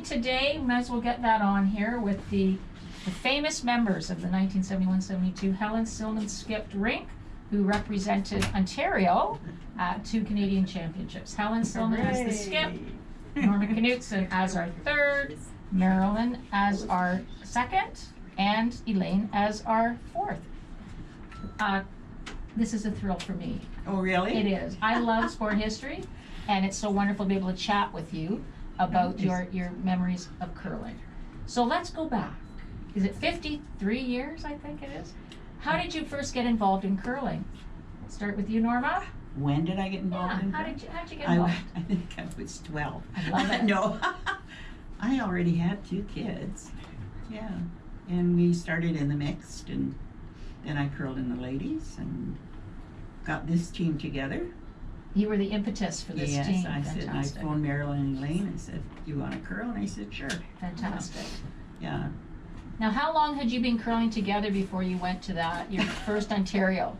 curling today, might as well get that on here with the famous members of the 1971-72 Helen Sillman skipped rink, who represented Ontario at 2 Canadian championships. Helen Sillman as the skip, Norma Knudsen as our third, Marilyn as our second, and Elaine as our fourth. This is a thrill for me. Oh, really? It is. I love sport history, and it's so wonderful to be able to chat with you about your memories of curling. So let's go back. Is it 53 years, I think it is? How did you first get involved in curling? Let's start with you, Norma. When did I get involved in curling? How'd you get involved? I think I was 12. I love it. No, I already had 2 kids. Yeah, and we started in the mixed, and then I curled in the ladies and got this team together. You were the impetus for this yes, team. I said, I phoned Marilyn and Elaine and said, "Do you want to curl?" And I said, "Sure." Fantastic. Yeah. Now, how long had you been curling together before you went to your first Ontario?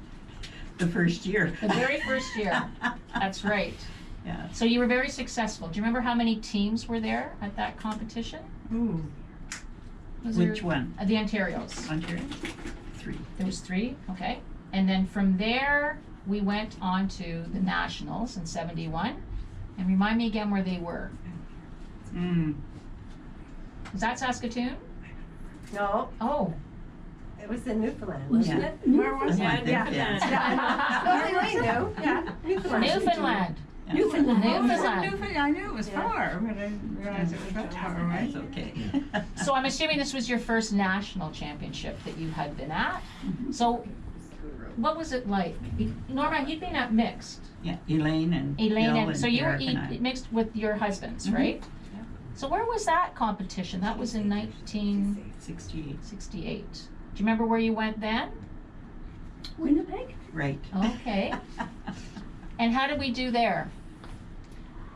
The first year. The very first year. That's right. Yeah. So you were very successful. Do you remember how many teams were there at that competition? Ooh. Which one? The Ontarios. Ontario? 3. There was 3, okay. And then from there, we went on to the Nationals in 71. And remind me again where they were. Was that Saskatoon? No, Oh. it was in Newfoundland, wasn't Yeah. it? Where was Yeah, it? Newfoundland. Elaine knew. Yeah, Newfoundland. Newfoundland. Yeah. Newfoundland. I knew it was far, but I didn't realize it was that far away. That's okay. So I'm assuming this was your first national championship that you had been at. So what was it like? Norma, you'd been at mixed. Yeah, Elaine and Elaine, Bill and so you were Eric and I. mixed with your husbands, right? Yeah. So where was that competition? That was in 1968. 68. Do you remember where you went then? Winnipeg? Right. Okay. And how did we do there?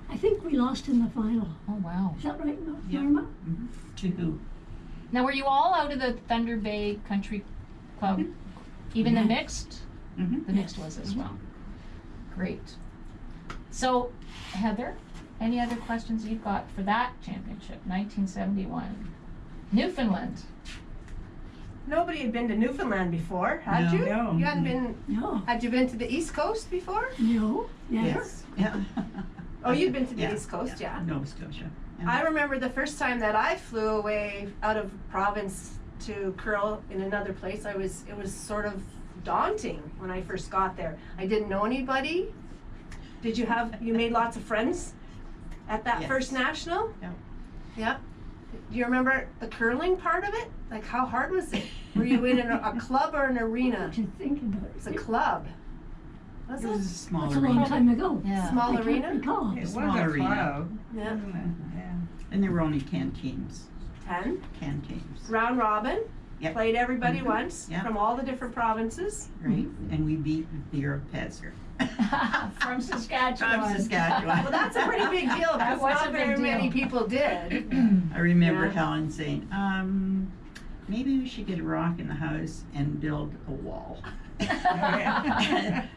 I think we lost in the final. Oh, wow. Is that right, Yeah. Norma? Mm-hmm. To who? Now, were you all out of the Thunder Bay Country Club? Even the Yeah. mixed? Mm-hmm. The mixed was as well. Great. So, Heather, any other questions you've got for that championship, 1971? Newfoundland. Nobody had been to Newfoundland before, had No. you? No. You hadn't been, No. had you been to the East Coast before? No. Never. Yes. Yeah. Oh, you'd been to the Yeah, East Coast, yeah. Nova Scotia. Yeah. I remember the first time that I flew away out of province to curl in another place, it was sort of daunting when I first got there. I didn't know anybody. You made lots of friends at that Yes. first national? Yeah. Yep. Do you remember the curling part of it? Like, how hard was it? Were you in a club or an arena? To think about it. It's a club. Was It it? was a small That's a long arena. time ago. Yeah. Small I can't arena? recall. It was Small a arena. club, Yeah. wasn't it? Yeah. And there were only 10 teams. 10. 10 teams. Round robin. Yep. Played everybody Mhm. once Yeah. from all the different provinces. Right. And we beat Vera Pezzer. From Saskatchewan. From Saskatchewan. Well, that's a pretty big deal That because was a not big very deal. many people did. I remember Yeah. Helen saying, maybe we should get a rock in the house and build a wall.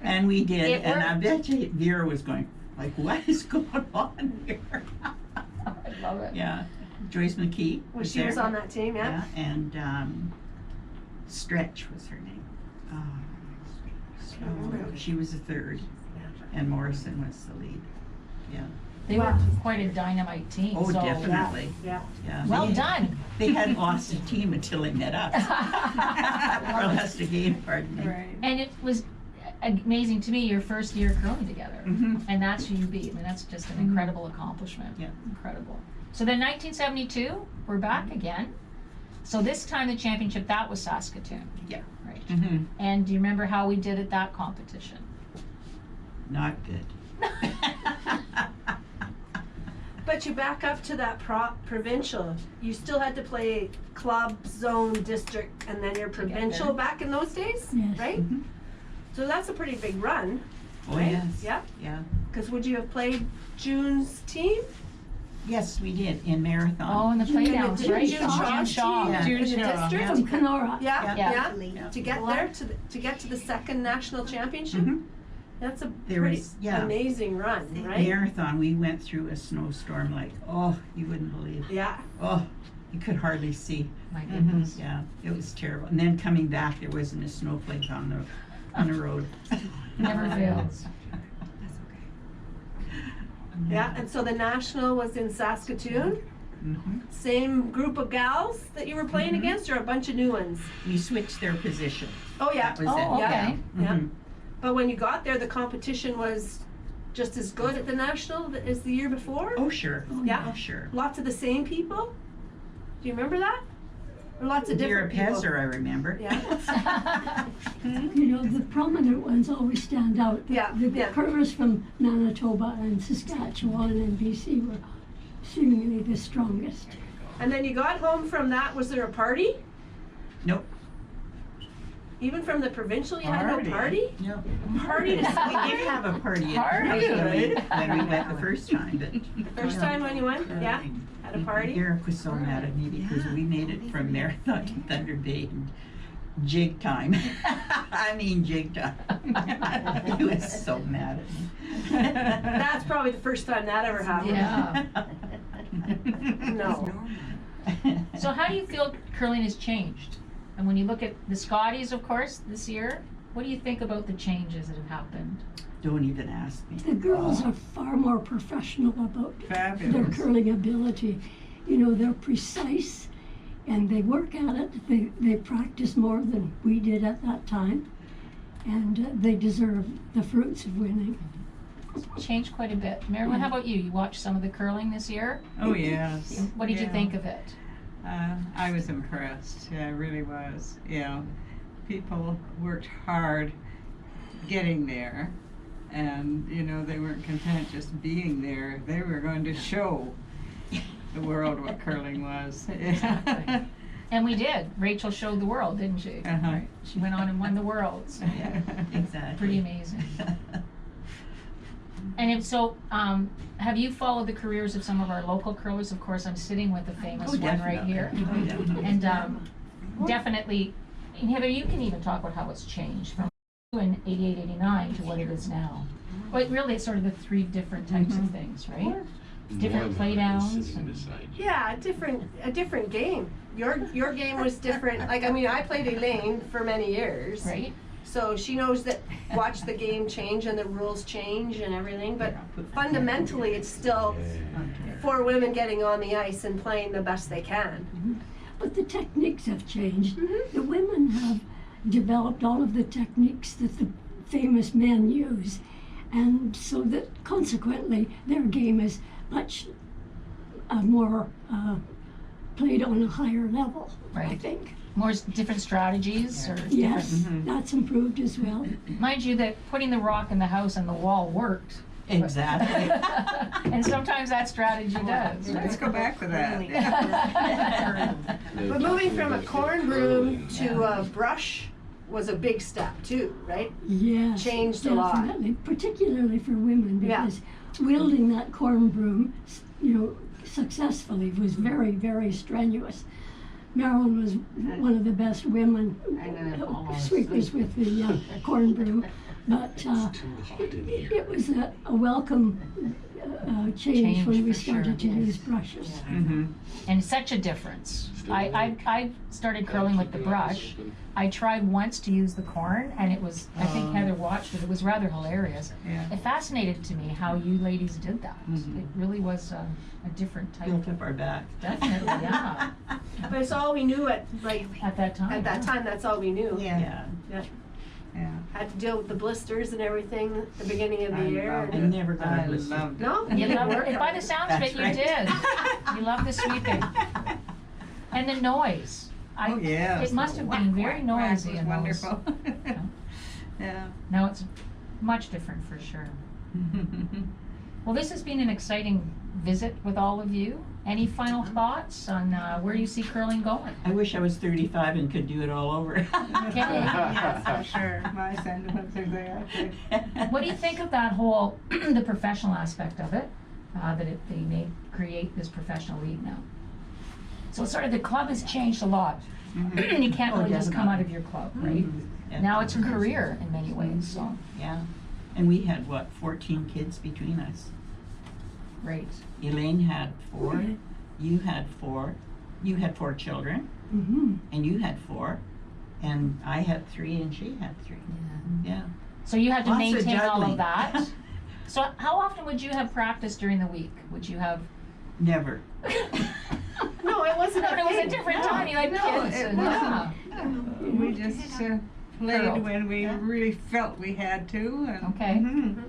And we did, It and I worked. bet you Vera was going, like, what is going on here? I love it. Yeah, Joyce McKee Well, was she there. was on that team, yeah. And Stretch was her name. She was the third, and Morrison was the lead. Yeah. They were quite a dynamite team. Oh, so definitely. Yeah. Yeah. Well They- done. They hadn't lost a team until they met us. Or lost a game, pardon me. Right. And it was amazing to me, your first year curling together. Mhm. And that's who you beat. I mean, that's just an incredible accomplishment. Yeah. Incredible. So then 1972, we're back again. So this time the championship, that was Saskatoon. Yeah. Right. Mhm. And do you remember how we did at that competition? Not good. But you back up to that provincial, you still had to play club, zone, district, and then your provincial there. back in those days, Yes. right? Mhm. So that's a pretty big run, Oh, right? yes. Yeah, Yeah. because would you have played June's team? Yes, we did in marathon. Oh, and the June- playdowns, June right? Shaw's Shaw. team Yeah. in the June Shaw, district? yeah. From Kenora. Yeah, Yeah. yeah. Yeah. To get there, to get to the second national championship? Mhm. That's a They were- pretty yeah. amazing run, right? Marathon, we went through a snowstorm like, oh, you wouldn't believe. Yeah. Oh, you could hardly see. My goodness. Yeah, it was terrible. And then coming back, there wasn't a snowflake on the road. Never fails. Yeah, and so the national was in Saskatoon. Mhm. Same group of gals that you were playing Mhm. against, or a bunch of new ones? We switched their position. Oh yeah. That was Oh, it. okay. Yeah. Mhm. But when you got there, the competition was just as good at the national as the year before. Oh, sure. Yeah. Oh, sure. Lots of the same people. Do you remember that? Or lots of Vera different people. Pezer, I remember. Yeah. You know, the prominent ones always stand out. Yeah, The yeah. curlers from Manitoba and Saskatchewan and BC were seemingly the strongest. And then you got home from that. Was there a party? Nope. Even from the provincial, you had no Party? party. No. Party to We did have a party at Party. when we went the first time, but First time when you went, yeah, had a party. Eric was so mad at me because we made it from Marathon to Thunder Bay in jig time. I mean jig time. He was so mad at me. That's probably the first time that ever happened. Yeah. No. So how do you feel curling has changed? And when you look at the Scotties, of course, this year, what do you think about the changes that have happened? Don't even ask me. The girls are far more professional about their Fabulous. curling ability. You know, they're precise and they work at it. They practice more than we did at that time. And they deserve the fruits of winning. It's changed quite a bit. Marilyn, how about you? You watched some of the curling this year? Oh, yes. What did you Yeah. think of it? I was impressed. Yeah, I really was. Yeah. People worked hard getting there. And, you know, they weren't content just being there. They were going to show the world what curling was. Yeah. And we did. Rachel showed the world, didn't she? Uh-huh. She went on and won the world. So Yeah, exactly. pretty amazing. And if so, have you followed the careers of some of our local curlers? Of course, I'm sitting with the famous Oh, one right definitely. here. Oh, definitely. And definitely, and Heather, you can even talk about how it's changed from in 88, 89 to what it is now. But really, it's sort of the three different types of things, right? Different play downs. Yeah, a different game. Your game was different. Like, I mean, I played Elaine for many years. Right? So she knows that watch the game change and the rules change and everything, but fundamentally it's still four women getting on the ice and playing the best they can. But the techniques have changed. Mhm. The women have developed all of the techniques that the famous men use. And so that consequently their game is much more played on a higher level, I Right. think. More different strategies or Yes, Mhm. that's improved as well. mind you that putting the rock in the house and the wall worked. Exactly. And sometimes that strategy does. Let's go back to that. But moving from a corn broom to a brush was a big step too, right? Yes, Changed a lot. definitely, particularly for women, Yeah. because wielding that corn broom, you know, successfully was very, very strenuous. Marilyn was one of the best women sweepers with the corn broom, but it was a welcome change when we for sure, started to yes. use brushes. Mhm. And such a difference. I started curling with the brush. I tried once to use the corn, and it was, I think Heather watched it, it was rather hilarious. Yeah. It fascinated to me how you ladies did that. Mhm. It really was a different type Built of, up our back. definitely, yeah, But it's all we knew at at that time. at that yeah. time. That's all we knew. Yeah. Yeah. Had to deal with the blisters and everything at the beginning of the I year. loved I and- never got I a blister. loved it. No, You didn't loved work it. By on the it. sounds of it, That's you right. did. You loved the sweeping. And the noise. Oh, yes. It must have Whack, been very whack, whack noisy was in those. wonderful. Yeah. Now it's much different for sure. Well, this has been an exciting visit with all of you. Any final thoughts on where you see curling going? I wish I was 35 and could do it all over. Yes, for sure. My sentiments are there. What do you think of that whole, the professional aspect of it? They may create this professional league now. So sort of the club has changed a lot. You can't Oh, really just come definitely. out of your club, right? Yeah. Now it's a career in many ways, so. Yeah. And we had, what, 14 kids between us. Great. Elaine had 4, Okay. you had 4, you had 4 children, Mm-hmm. and you had 4, and I had 3, and she had 3. Yeah. So you had to Lots of maintain all juggling. of that. So how often would you have practice during the week? Would you have? Never. No, it wasn't No, a it was a thing. different time. You had No, kids. it and, wasn't. yeah. We just Curled. played when we Yeah. really felt we had to. And Okay. Mhm.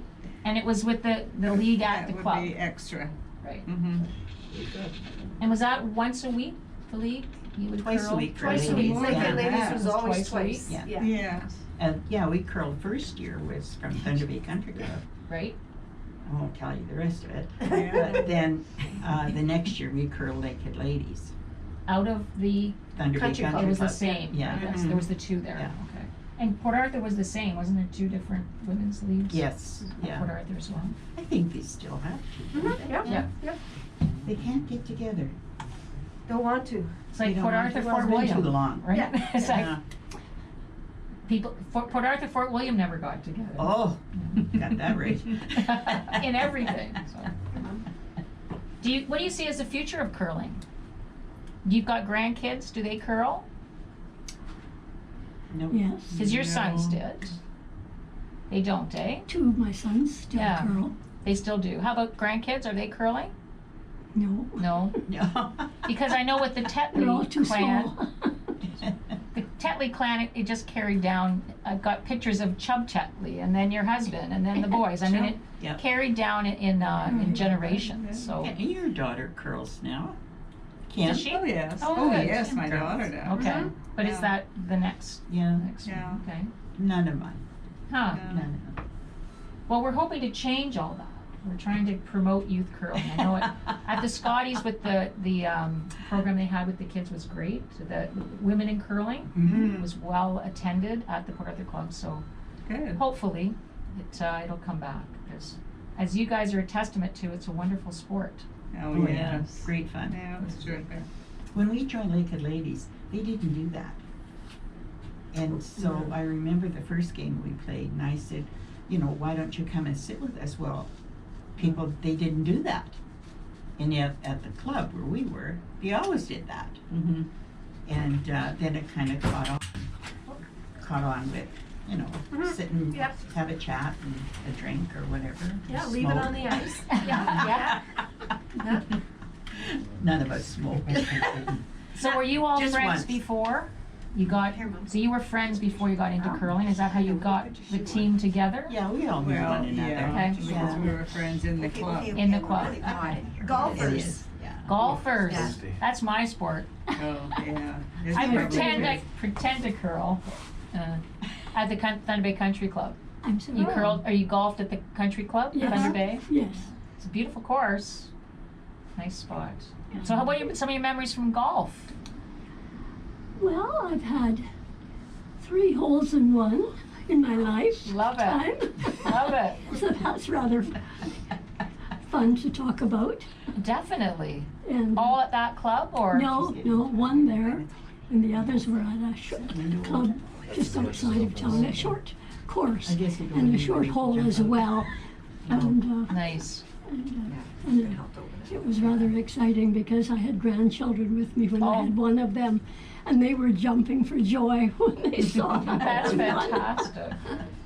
And it was with the league at that the would club, be extra. right? Mm-hmm. And was that once a week? The league? You would Twice a curl? week for Twice a ladies, week. Like yeah. the ladies Yeah. was It was always twice a week? twice. Yeah. Yes. And yeah, we curled first year was from Thunder Bay Country Club. Right. I won't tell you the rest of it. Yeah. But then the next year we curled Lakehead Ladies. Out of the, Thunder Bay Country it Country was the Club. same. Yeah. Yes, there was the two there. Yeah. Okay. And Port Arthur was the same, wasn't there? 2 different women's leagues? Yes, At yeah. Port Arthur as well. I think they still have to. don't they? Yep, Yeah. yep. They can't get together. Don't want to. It's They like don't Port want Arthur, to. Fort It's been William. too long. Right? Yeah. It's like Yeah. Port Arthur, Fort William never got together. Oh, got that right. In everything. So. What do you see as the future of curling? You've got grandkids. Do they curl? Nope. Yes. Because your sons No. did. They don't, eh? 2 of my sons still Yeah. curl. They still do. How about grandkids? Are they curling? No. No. No. Because I know with the They're all Tetley too clan, small. the Tetley clan, it just carried down. I've got pictures of Chub Tetley, and then your husband, and then the boys. I mean, it Yep. carried down in generations. So And your daughter curls now. Kim? does she? Oh yes. Oh, Oh, good. yes, my Girls. daughter does. Okay, Mhm. but is Yeah. that the next Yeah. next Yeah. one? Okay. None of mine. Huh. Yeah. None of them. Well, we're hoping to change all that. We're trying to promote youth curling. I know it, at the Scotties with the program they had with the kids was great. The women in curling Mhm. was well attended at the Port Arthur Club. So Good. hopefully it'll come back, because as you guys are a testament to, it's a wonderful sport. Oh, Oh, yeah. yes. Great fun. Yeah, it was terrific. When we joined Lakehead Ladies, they didn't do that. And so I remember the first game we played, and I said, why don't you come and sit with us? Well, they didn't do that. And yet at the club where we were, they always did that. Mm-hmm. And then it kind of caught on with, Mhm. sit and Yep. have a chat and a drink or whatever. Yeah, leave it on the ice. Yeah. Yeah. None of us smoke. So were you all Just friends once. before you got? So you were friends before you got into curling. Is that how you got the team together? Yeah, we all knew Well, one another. yeah, Okay. because Yeah. we were friends in the club. In the club. It Golfers. is, yeah. Golfers. Yeah. That's my sport. Oh, yeah. It's I probably pretend to curl at the Thunder Bay Country Club. I'm sorry. You curled, or you golfed at the country club, Yes. Thunder Bay? Yes. It's a beautiful course. Nice spot. So how about some of your memories from golf? Well, I've had 3 holes in one in my life. Love it. Time. Love it. So that's rather fun to talk about. Definitely. And All at that club, or? no, one there, and the others were at a club just outside of town, a short course, I guess you don't and a need short to hole jump as up. well. And, Nice. and it was rather exciting because I had grandchildren with me when I Oh. had one of them, and they were jumping for joy when they saw that. That's I won. fantastic.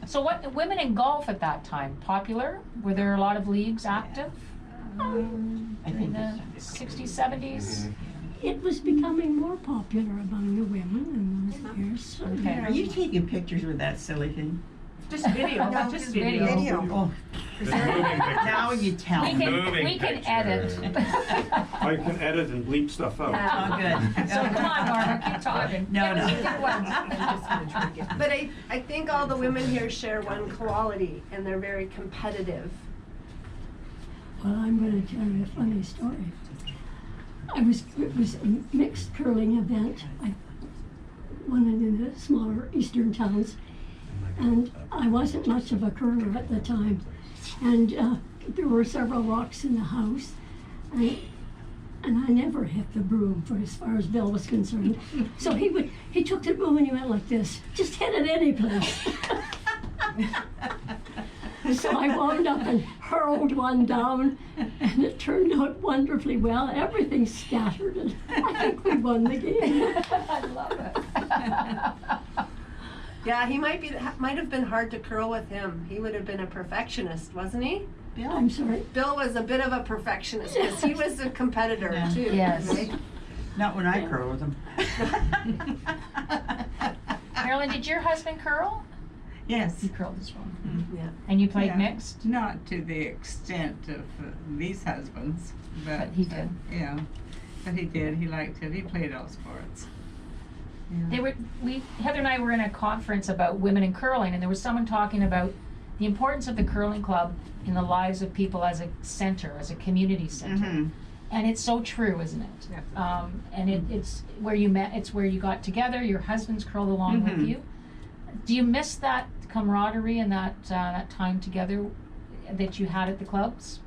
So what, women in golf at that time, popular? Were there a lot of leagues active I during think the it's 60s, 70s? It was becoming more popular among the women in those years. So Okay. Are you taking pictures with that silly thing? Just video. No, just just video. video. Oh, now you tell We me. can Moving edit. I can edit and bleep stuff out. Oh, good. So come on, Norma, keep talking. No, Give us no. a good one. But I think all the women here share one quality, and they're very competitive. Well, I'm going to tell you a funny story. It was a mixed curling event. I won it in the smaller eastern towns, and I wasn't much of a curler at the time. And there were several rocks in the house, and I never hit the broom for as far as Bill was concerned. So he took the broom and he went like this, just hit it any place. So I wound up and hurled one down, and it turned out wonderfully well. Everything scattered, and I think we won the game. I love it. Yeah, he might have been hard to curl with him. He would have been a perfectionist, wasn't he? I'm sorry. Bill was a bit of a perfectionist because he was a competitor Yeah. too. Yes. Right? Not when I curl with them. Marilyn, did your husband curl? Yes. He curled as well. Yeah. And you played Yeah. mixed? Not to the extent of these husbands, But he did. Yeah, but he did. He liked it. He played all sports. Yeah. Heather and I were in a conference about women in curling, and there was someone talking about the importance of the curling club in the lives of people as a center, as a community center. Mhm. And it's so true, isn't it? And it's where you met, it's where you got together, your husbands curled along with Mhm. you. Do you miss that camaraderie and that time together that you had at the clubs?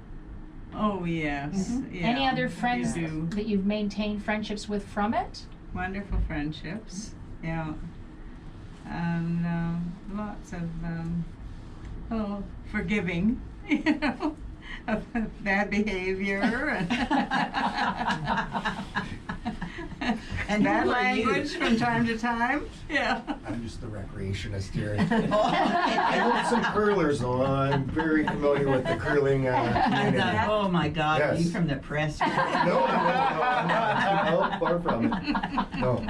Oh yes. Yeah. Any other friends You do. that you've maintained friendships with from it? Wonderful friendships. Yeah. And lots of forgiving. You know, of bad behavior And bad who are you? language from time to time. Yeah. I'm just the recreationist here. I own some curlers, though. I'm very familiar with the curling community. Oh my God, Yes. you from the press. No, I'm not. Far from it. No.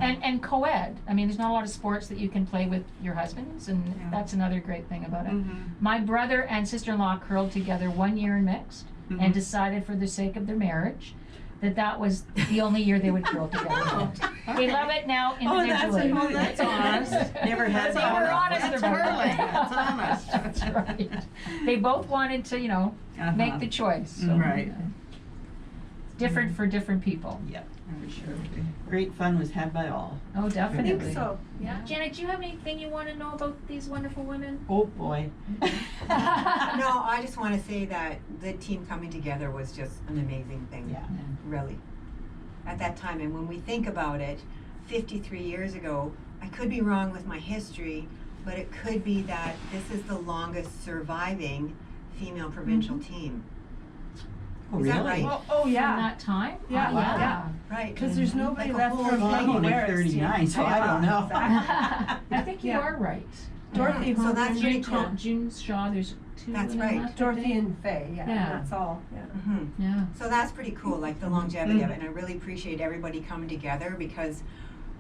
And co-ed. I mean, there's not a lot of sports that you can play with your husbands, and Yeah. that's another great thing about it. Mhm. My brother and sister-in-law curled together 1 year in mixed, Mhm. and decided for the sake of their marriage that was the only year they would curl together. They love it now individually. that's honest. Never had They that. were honest That's about it. curling. That's honest. That's right. They both wanted to, make Uh-huh. the choice. So, Right. It's different for different people. Yep, For sure. great fun was had by all. Oh, I definitely. think so. Yeah. Janet, do you have anything you want to know about these wonderful women? Oh boy. No, I just want to say that the team coming together was just an amazing thing. Yeah. Really. At that time, and when we think about it, 53 years ago, I could be wrong with my history, but it could be that this is the longest surviving female provincial team. Oh, Is that really? right? Oh From yeah. that time? Yeah, Wow. yeah. Right. Because there's nobody Like a left whole from lot. I'm Peggy only Ware's 39, so I don't know. I think you Yeah. are right. Dorothy, So that's pretty cool. June Shaw, there's two That's women right. left, I Dorothy think. and Faye, yeah, Yeah. that's all, yeah. Mhm. Yeah. So that's pretty cool, like the longevity of it, and I really appreciate everybody coming together because,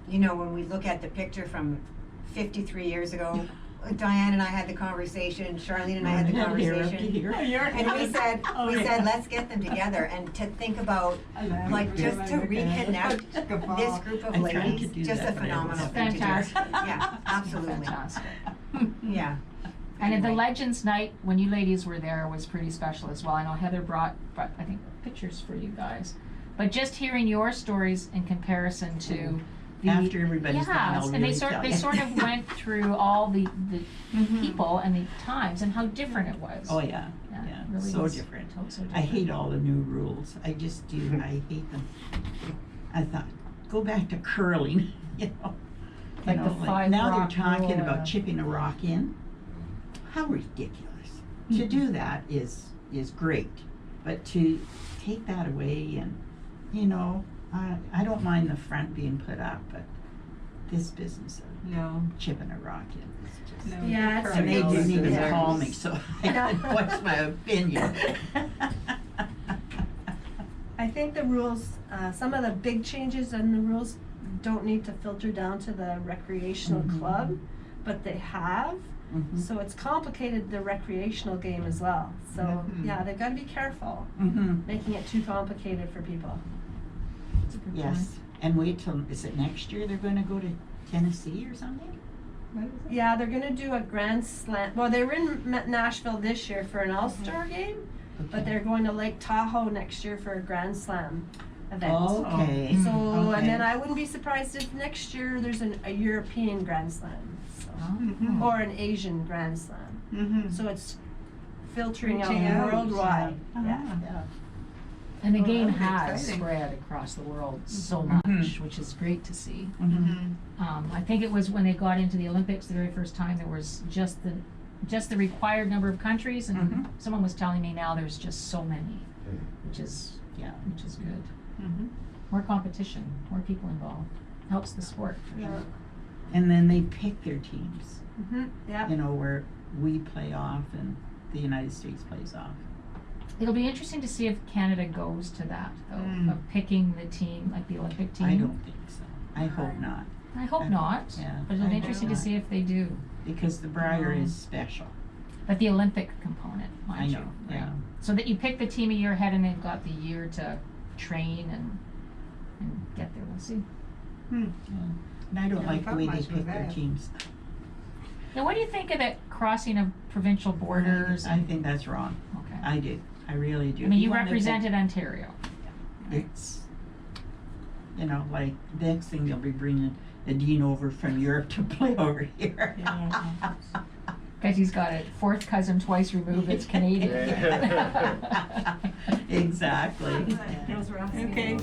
when we look at the picture from 53 years ago, Diane and I had the conversation, Charlene and I had the conversation. And we said, let's get them together and to think about, like, just to reconnect this group of I'm trying to ladies, do just a that, but I phenomenal wasn't. thing to do. Fantastic. Yeah, absolutely. Fantastic. Yeah. And at the Anyway. Legends Night, when you ladies were there, was pretty special as well. I know Heather brought I think, pictures for you guys. But just hearing your stories in comparison to the... After everybody's gone, I'll and really they tell you. sort of went through all the people and the times and how different it was. Oh, yeah, Yeah, yeah, it really so was different. so different. I hate all the new rules. I just do. I hate them. I thought, go back to curling, Like the five now rock they're talking rule, about chipping a rock in. How ridiculous. To do that is great, but to take that away and, I don't mind the front being put up, but this business of No. chipping a rock in is just. No. Yeah, it's And they didn't even Yeah. call me, so I can voice my opinion. I think the rules, some of the big changes in the rules don't need to filter down to the recreational Mhm. club, but they have. Mhm. So it's complicated the recreational game as well. So Mhm. yeah, they've got to be careful Mhm. making it too complicated for people. That's a good Yes, and wait till, is it next year they're gonna go to Tennessee or something? Yeah, they're gonna do a grand slam. Well, they were in Nashville this year for an All-Star game, but they're going to Lake Tahoe next year for a grand slam event. Okay. So, Okay. and then I wouldn't be surprised if next year there's a European grand slam, so, Mhm. or an Asian grand slam. Mhm. So it's filtering out Reaching out, worldwide. yeah. Yeah. And the Oh, game that'd be has exciting. spread across the world so Mhm. much, which is great to see. Mhm. I think it was when they got into the Olympics the very first time, there was just the just the required number of countries, and Mhm. someone was telling me now there's just so many, Mm. which is good. Mhm. More competition, more people involved, helps the sport for sure. And then they pick their teams, Yeah. you know, where we play off and the United States plays off. It'll be interesting to see if Canada goes to that, though, Mm. of picking the team, like the Olympic team. I don't think so. I hope not, I hope not, yeah, but it'll I be hope interesting to not. see if they do. because the Briar is special. But the Olympic component, mind I you, know, right? yeah. So that you pick the team a year ahead and they've got the year to train and get there, we'll see. And I don't Never like the thought way they much pick of their that. teams. Now, what do you think of that crossing of provincial borders? I think that's wrong. Okay. I do. I really do. I mean, If you wanna pick- represented Ontario. It's, you know, like, next thing they'll be bringing the dean over from Europe to play over here. Because he's got a fourth cousin twice removed that's Canadian. Exactly. Those were awesome. Okay.